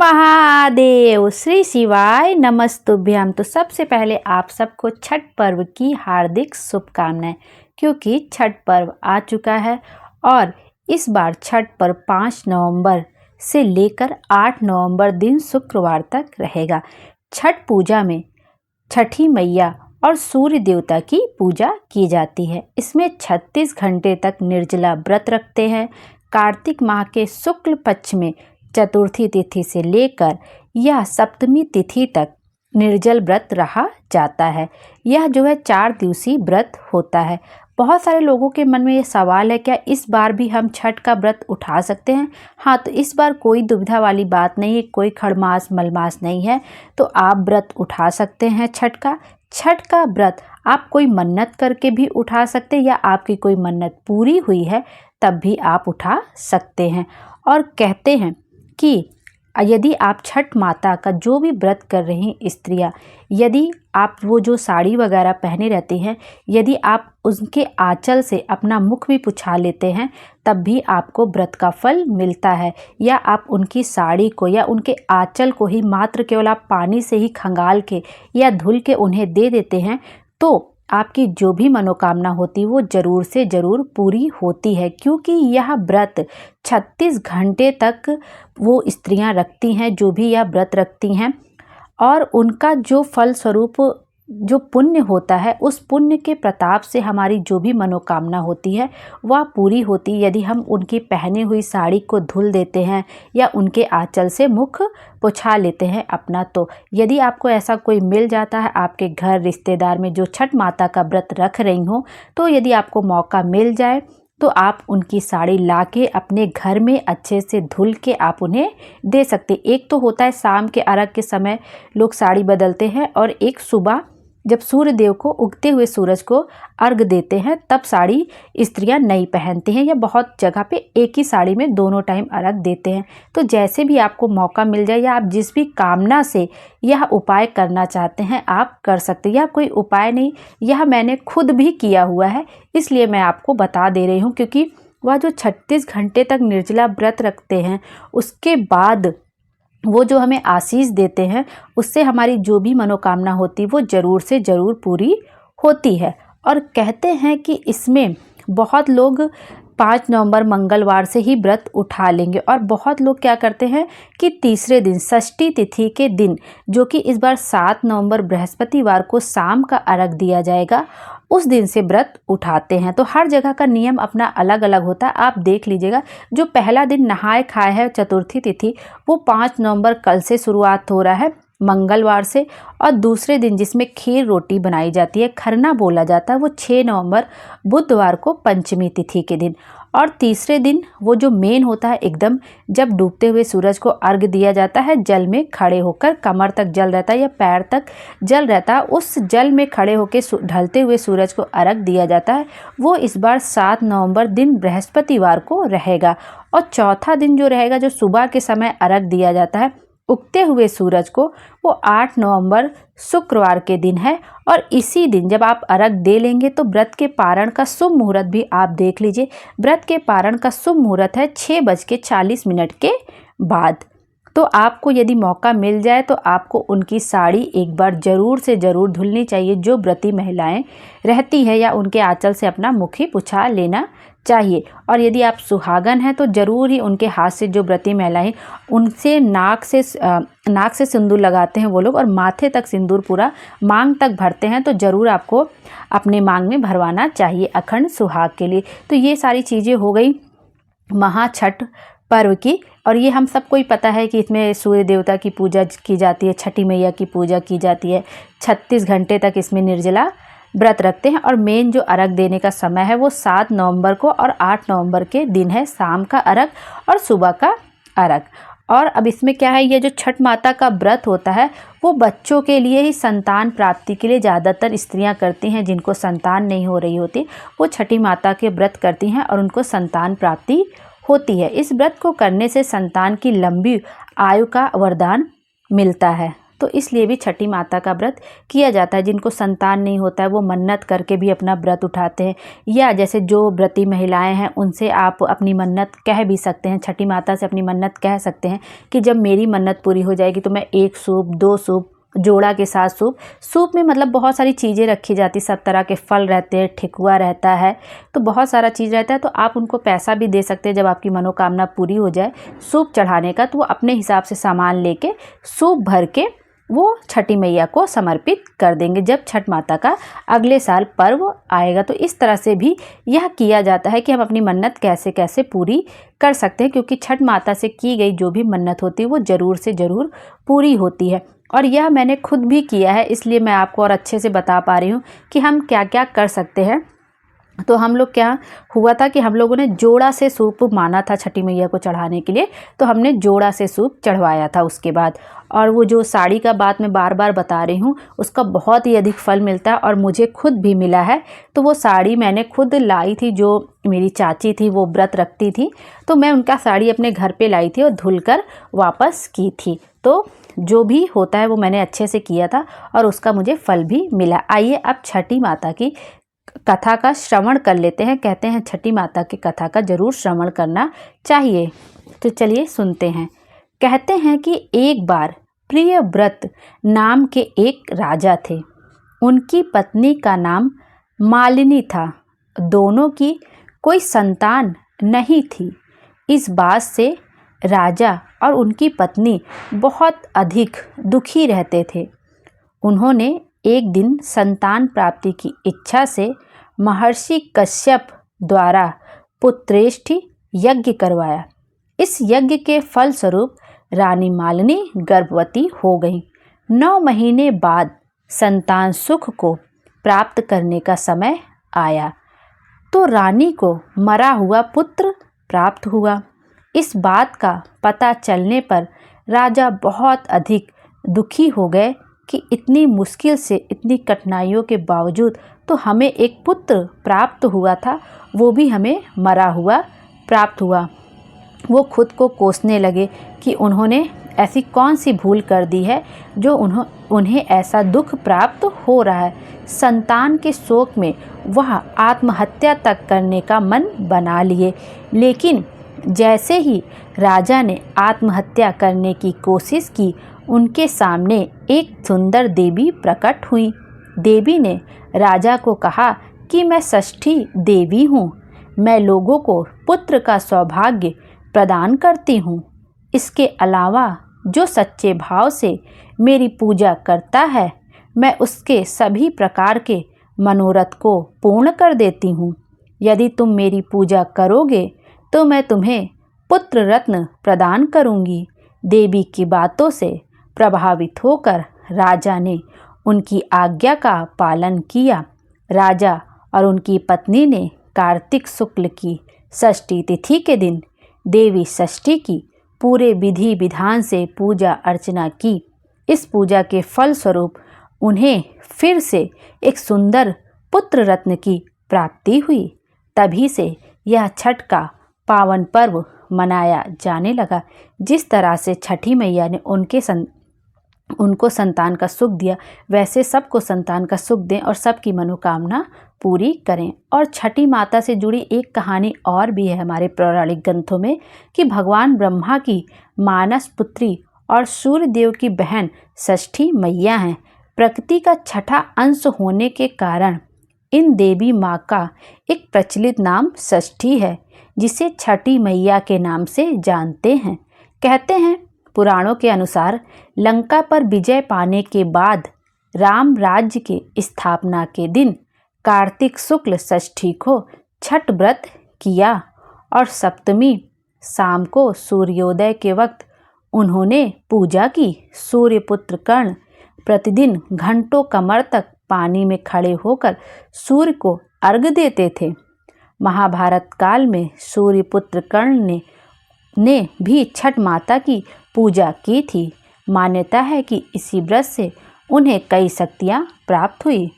महादेव, श्री शिवाय नमस्तुभ्यम। तो सबसे पहले आप सबको छठ पर्व की हार्दिक शुभकामनाएं, क्योंकि छठ पर्व आ चुका है और इस बार छठ पर्व 5 नवंबर से लेकर 8 नवंबर दिन शुक्रवार तक रहेगा। छठ पूजा में छठी मैया और सूर्य देवता की पूजा की जाती है। इसमें 36 घंटे तक निर्जला व्रत रखते हैं। कार्तिक माह के शुक्ल पक्ष में चतुर्थी तिथि से लेकर यह सप्तमी तिथि तक निर्जल व्रत रहा जाता है। यह जो है 4 दिवसीय व्रत होता है। बहुत सारे लोगों के मन में ये सवाल है, क्या इस बार भी हम छठ का व्रत उठा सकते हैं? हाँ, तो इस बार कोई दुविधा वाली बात नहीं है, कोई खड़मास मलमास नहीं है, तो आप व्रत उठा सकते हैं। छठ का व्रत आप कोई मन्नत करके भी उठा सकते हैं, या आपकी कोई मन्नत पूरी हुई है तब भी आप उठा सकते हैं। और कहते हैं कि यदि आप छठ माता का जो भी व्रत कर रही हैं स्त्रियां, यदि आप वो जो साड़ी वगैरह पहने रहती हैं, यदि आप उनके आंचल से अपना मुख भी पुछा लेते हैं तब भी आपको व्रत का फल मिलता है। या आप उनकी साड़ी को या उनके आंचल को ही मात्र केवल आप पानी से ही खंगाल के या धुल के उन्हें दे देते हैं, तो आपकी जो भी मनोकामना होती है वो ज़रूर से ज़रूर पूरी होती है। क्योंकि यह व्रत 36 घंटे तक वो स्त्रियां रखती हैं, जो भी यह व्रत रखती हैं, और उनका जो फल स्वरूप जो पुण्य होता है, उस पुण्य के प्रताप से हमारी जो भी मनोकामना होती है वह पूरी होती है। यदि हम उनकी पहनी हुई साड़ी को धुल देते हैं या उनके आंचल से मुख पुछा लेते हैं अपना, तो यदि आपको ऐसा कोई मिल जाता है आपके घर रिश्तेदार में जो छठ माता का व्रत रख रही हो, तो यदि आपको मौका मिल जाए तो आप उनकी साड़ी लाके अपने घर में अच्छे से धुल के आप उन्हें दे सकते। एक तो होता है शाम के अर्घ के समय लोग साड़ी बदलते हैं, और एक सुबह जब सूर्य देव को उगते हुए सूरज को अर्घ देते हैं तब साड़ी स्त्रियां नई पहनती हैं, या बहुत जगह पे एक ही साड़ी में दोनों टाइम अर्घ देते हैं। तो जैसे भी आपको मौका मिल जाए, या आप जिस भी कामना से यह उपाय करना चाहते हैं आप कर सकते हैं। यह कोई उपाय नहीं, यह मैंने खुद भी किया हुआ है, इसलिए मैं आपको बता दे रही हूँ। क्योंकि वह जो 36 घंटे तक निर्जला व्रत रखते हैं, उसके बाद वो जो हमें आशीष देते हैं, उससे हमारी जो भी मनोकामना होती है वो ज़रूर से ज़रूर पूरी होती है। और कहते हैं कि इसमें बहुत लोग 5 नवंबर मंगलवार से ही व्रत उठा लेंगे, और बहुत लोग क्या करते हैं कि तीसरे दिन षष्ठी तिथि के दिन, जो कि इस बार 7 नवंबर बृहस्पतिवार को शाम का अर्घ दिया जाएगा, उस दिन से व्रत उठाते हैं। तो हर जगह का नियम अपना अलग अलग होता है। आप देख लीजिएगा, जो पहला दिन नहाए खाए है चतुर्थी तिथि, वो 5 नवंबर कल से शुरुआत हो रहा है मंगलवार से, और दूसरे दिन जिसमें खीर रोटी बनाई जाती है, खरना बोला जाता है, वो 6 नवंबर बुधवार को पंचमी तिथि के दिन। और तीसरे दिन वो जो मेन होता है एकदम, जब डूबते हुए सूरज को अर्घ दिया जाता है, जल में खड़े होकर, कमर तक जल रहता है या पैर तक जल रहता है, उस जल में खड़े होकर ढलते हुए सूरज को अर्घ दिया जाता है। वो इस बार 7 नवंबर दिन बृहस्पतिवार को रहेगा। और चौथा दिन जो रहेगा, जो सुबह के समय अर्घ दिया जाता है उगते हुए सूरज को, वो 8 नवंबर शुक्रवार के दिन है। और इसी दिन जब आप अर्घ दे लेंगे तो व्रत के पारण का शुभ मुहूर्त भी आप देख लीजिए। व्रत के पारण का शुभ मुहूर्त है 6:40 के बाद। तो आपको यदि मौका मिल जाए तो आपको उनकी साड़ी एक बार ज़रूर से ज़रूर धुलनी चाहिए, जो व्रती महिलाएं रहती है, या उनके आंचल से अपना मुख ही पुछा लेना चाहिए। और यदि आप सुहागन हैं तो ज़रूर ही उनके हाथ से, जो व्रती महिलाएं उनसे नाक से सिंदूर लगाते हैं वो लोग, और माथे तक सिंदूर पूरा मांग तक भरते हैं, तो ज़रूर आपको अपने मांग में भरवाना चाहिए अखंड सुहाग के लिए। तो ये सारी चीज़ें हो गई महाछठ पर्व की। और ये हम सबको ही पता है कि इसमें सूर्य देवता की पूजा की जाती है, छठी मैया की पूजा की जाती है। 36 घंटे तक इसमें निर्जला व्रत रखते हैं, और मेन जो अर्घ देने का समय है वो 7 नवंबर को और 8 नवंबर के दिन है, शाम का अर्घ और सुबह का अर्घ। और अब इसमें क्या है, ये जो छठ माता का व्रत होता है वो बच्चों के लिए ही, संतान प्राप्ति के लिए ज़्यादातर स्त्रियां करती हैं। जिनको संतान नहीं हो रही होती वो छठी माता के व्रत करती हैं और उनको संतान प्राप्ति होती है। इस व्रत को करने से संतान की लंबी आयु का वरदान मिलता है। तो इसलिए भी छठी माता का व्रत किया जाता है। जिनको संतान नहीं होता है वो मन्नत करके भी अपना व्रत उठाते हैं, या जैसे जो व्रती महिलाएं हैं उनसे आप अपनी मन्नत कह भी सकते हैं, छठी माता से अपनी मन्नत कह सकते हैं कि जब मेरी मन्नत पूरी हो जाएगी तो मैं 1 सूप 2 सूप जोड़ा के साथ सूप में मतलब बहुत सारी चीज़ें रखी जाती, सब तरह के फल रहते हैं, ठेकुआ रहता है, तो बहुत सारा चीज़ रहता है। तो आप उनको पैसा भी दे सकते हैं जब आपकी मनोकामना पूरी हो जाए सूप चढ़ाने का, तो वो अपने हिसाब से सामान लेके सूप भर के वो छठी मैया को समर्पित कर देंगे जब छठ माता का अगले साल पर्व आएगा। तो इस तरह से भी यह किया जाता है कि हम अपनी मन्नत कैसे कैसे पूरी कर सकते हैं, क्योंकि छठ माता से की गई जो भी मन्नत होती है वो ज़रूर से ज़रूर पूरी होती है। और यह मैंने खुद भी किया है, इसलिए मैं आपको और अच्छे से बता पा रही हूँ कि हम क्या क्या कर सकते हैं। तो हम लोग क्या हुआ था कि हम लोगों ने जोड़ा से सूप माना था छठी मैया को चढ़ाने के लिए, तो हमने जोड़ा से सूप चढ़वाया था उसके बाद। और वो जो साड़ी का बात मैं बार बार बता रही हूँ उसका बहुत ही अधिक फल मिलता है और मुझे खुद भी मिला है। तो वो साड़ी मैंने खुद लाई थी, जो मेरी चाची थी वो व्रत रखती थी, तो मैं उनका साड़ी अपने घर पे लाई थी और धुलकर वापस की थी। तो जो भी होता है वो मैंने अच्छे से किया था और उसका मुझे फल भी मिला। आइए अब छठी माता की कथा का श्रवण कर लेते हैं। कहते हैं छठी माता की कथा का जरूर श्रवण करना चाहिए, तो चलिए सुनते हैं। कहते हैं कि एक बार प्रियव्रत नाम के एक राजा थे। उनकी पत्नी का नाम मालिनी था। दोनों की कोई संतान नहीं थी। इस बात से राजा और उनकी पत्नी बहुत अधिक दुखी रहते थे। उन्होंने एक दिन संतान प्राप्ति की इच्छा से महर्षि कश्यप द्वारा पुत्रेष्ठि यज्ञ करवाया। इस यज्ञ के फलस्वरूप रानी मालिनी गर्भवती हो गई। 9 महीने बाद संतान सुख को प्राप्त करने का समय आया तो रानी को मरा हुआ पुत्र प्राप्त हुआ। इस बात का पता चलने पर राजा बहुत अधिक दुखी हो गए कि इतनी मुश्किल से, इतनी कठिनाइयों के बावजूद तो हमें एक पुत्र प्राप्त हुआ था, वो भी हमें मरा हुआ प्राप्त हुआ। वो खुद को कोसने लगे कि उन्होंने ऐसी कौन सी भूल कर दी है जो उन्हें ऐसा दुख प्राप्त हो रहा है। संतान के शोक में वह आत्महत्या तक करने का मन बना लिए, लेकिन जैसे ही राजा ने आत्महत्या करने की कोशिश की, उनके सामने एक सुंदर देवी प्रकट हुई। देवी ने राजा को कहा कि मैं षष्ठी देवी हूँ, मैं लोगों को पुत्र का सौभाग्य प्रदान करती हूँ। इसके अलावा जो सच्चे भाव से मेरी पूजा करता है, मैं उसके सभी प्रकार के मनोरथ को पूर्ण कर देती हूँ। यदि तुम मेरी पूजा करोगे तो मैं तुम्हें पुत्र रत्न प्रदान करूँगी। देवी की बातों से प्रभावित होकर राजा ने उनकी आज्ञा का पालन किया। राजा और उनकी पत्नी ने कार्तिक शुक्ल की षष्ठी तिथि के दिन देवी षष्ठी की पूरे विधि विधान से पूजा अर्चना की। इस पूजा के फल स्वरूप उन्हें फिर से एक सुंदर पुत्र रत्न की प्राप्ति हुई। तभी से यह छठ का पावन पर्व मनाया जाने लगा। जिस तरह से छठी मैया ने उनको संतान का सुख दिया, वैसे सबको संतान का सुख दें और सबकी मनोकामना पूरी करें। और छठी माता से जुड़ी एक कहानी और भी है हमारे पौराणिक ग्रंथों में कि भगवान ब्रह्मा की मानस पुत्री और सूर्य देव की बहन षष्ठी मैया हैं। प्रकृति का छठा अंश होने के कारण इन देवी माँ का एक प्रचलित नाम षष्ठी है, जिसे छठी मैया के नाम से जानते हैं। कहते हैं पुराणों के अनुसार लंका पर विजय पाने के बाद राम राज्य के स्थापना के दिन कार्तिक शुक्ल षष्ठी को छठ व्रत किया और सप्तमी शाम को सूर्योदय के वक्त उन्होंने पूजा की। सूर्यपुत्र कर्ण प्रतिदिन घंटों कमर तक पानी में खड़े होकर सूर्य को अर्घ्य देते थे। महाभारत काल में सूर्यपुत्र कर्ण ने भी छठ माता की पूजा की थी। मान्यता है कि इसी व्रत से उन्हें कई शक्तियाँ प्राप्त हुई।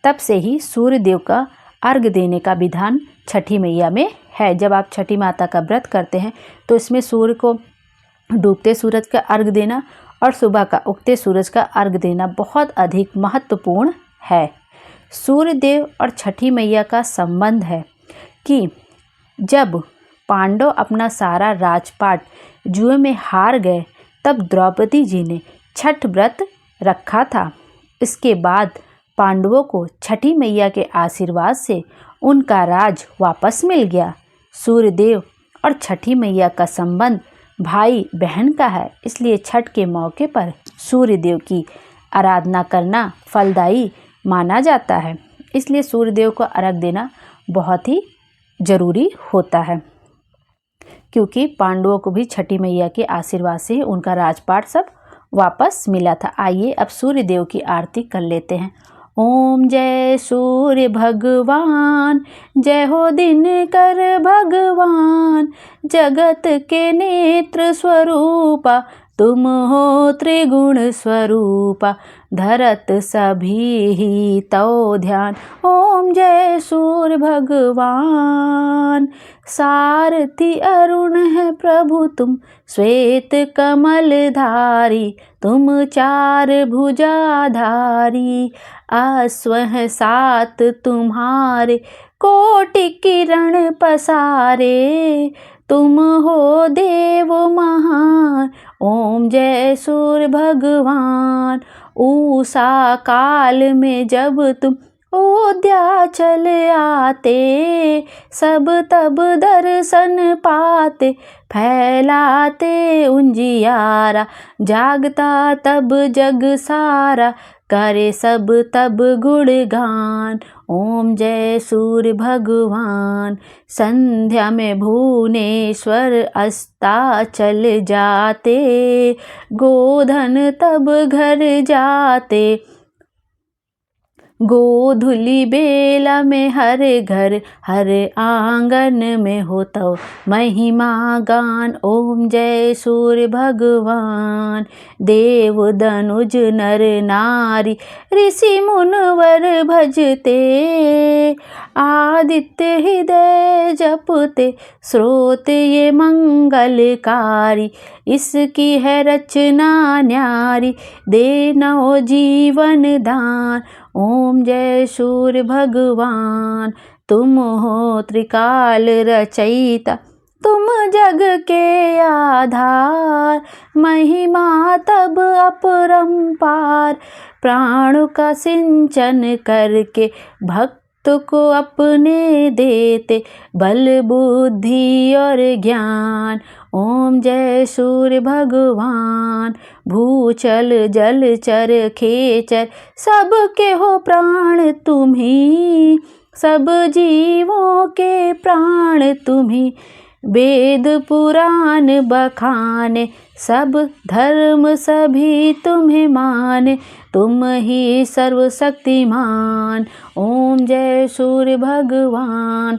तब से ही सूर्य देव का अर्घ्य देने का विधान छठी मैया में है। जब आप छठी माता का व्रत करते हैं तो इसमें सूर्य को डूबते सूरज का अर्घ्य देना और सुबह का उगते सूरज का अर्घ देना बहुत अधिक महत्वपूर्ण है। सूर्य देव और छठी मैया का संबंध है कि जब पांडव अपना सारा राजपाट जुए में हार गए तब द्रौपदी जी ने छठ व्रत रखा था। इसके बाद पांडवों को छठी मैया के आशीर्वाद से उनका राज वापस मिल गया। सूर्यदेव और छठी मैया का संबंध भाई बहन का है, इसलिए छठ के मौके पर सूर्यदेव की आराधना करना फलदायी माना जाता है। इसलिए सूर्यदेव को अर्घ देना बहुत ही जरूरी होता है, क्योंकि पांडवों को भी छठी मैया के आशीर्वाद से उनका राजपाट सब वापस मिला था। आइए अब सूर्यदेव की आरती कर लेते हैं। ओम जय सूर्य भगवान, जय हो दिनकर भगवान, जगत के नेत्र स्वरूपा, तुम हो त्रिगुण स्वरूपा, धरत सभी ही तो ध्यान। ओम जय सूर्य भगवान, सारथी अरुण है प्रभु तुम, श्वेत कमल धारी, तुम चार भुजाधारी, अश्व है सात तुम्हारे, कोटि किरण पसारे, तुम हो देव महान। ओम जय सूर्य भगवान, उषा काल में जब तुम अयोध्या चले आते, सब तब दर्शन पाते, फैलाते उजियारा, जागता तब जग सारा, करे सब तब गुणगान। ओम जय सूर्य भगवान, संध्या में भुवनेश्वर अस्ताचल जाते, गोधन तब घर जाते, गोधुली बेला में हर घर हर आंगन में होता महिमा गान। ओम जय सूर्य भगवान, देव दनुज नर नारी, ऋषि मुनवर भजते, आदित्य हृदय जपते, स्रोत ये मंगलकारी, इसकी है रचना न्यारी, देना जीवन दान। ओम जय सूर्य भगवान, तुम हो त्रिकाल रचयिता, तुम जग के आधार, महिमा तब अपरंपार, प्राणों का सिंचन करके भक्त को अपने देते, बल बुद्धि और ज्ञान। ओम जय सूर्य भगवान, भूचल जलचर खेचर, सबके हो प्राण तुम्ही, सब जीवों के प्राण तुम्ही, वेद पुराण बखाने, सब धर्म सभी तुम्हें माने, तुम ही सर्वशक्तिमान। ओम जय सूर्य भगवान,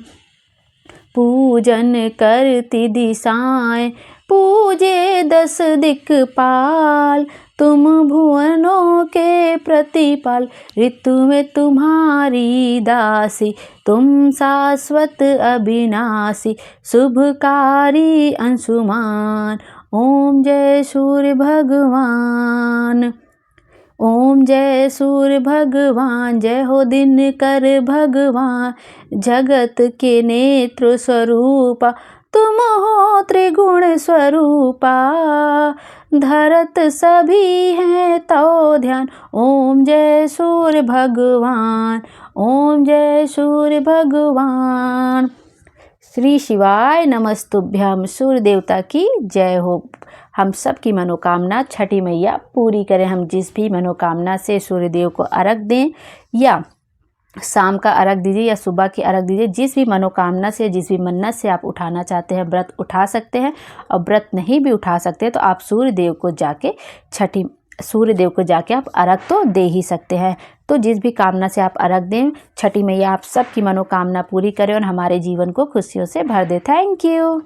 पूजन करती दिशाएं, पूजे 10 दिक्पाल, तुम भुवनों के प्रतिपाल, ऋतु में तुम्हारी दासी, तुम शाश्वत अविनाशी, शुभकारी अंशुमान। ओम जय सूर्य भगवान, ओम जय सूर्य भगवान, जय हो दिनकर भगवान, जगत के नेत्र स्वरूपा, तुम हो त्रिगुण स्वरूपा, धरत सभी हैं तो ध्यान। ओम जय सूर्य भगवान, ओम जय सूर्य भगवान। श्री शिवाय नमस्तुभ्यम। सूर्य देवता की जय हो। हम सब की मनोकामना छठी मैया पूरी करें। हम जिस भी मनोकामना से सूर्यदेव को अर्घ दें, या शाम का अर्घ दीजिए या सुबह की अर्घ दीजिए, जिस भी मनोकामना से, जिस भी मन्नत से आप उठाना चाहते हैं व्रत उठा सकते हैं। और व्रत नहीं भी उठा सकते तो आप सूर्यदेव को जाके आप अर्घ तो दे ही सकते हैं। तो जिस भी कामना से आप अर्घ दें, छठी मैया आप सबकी मनोकामना पूरी करें और हमारे जीवन को खुशियों से भर दे। Thank you.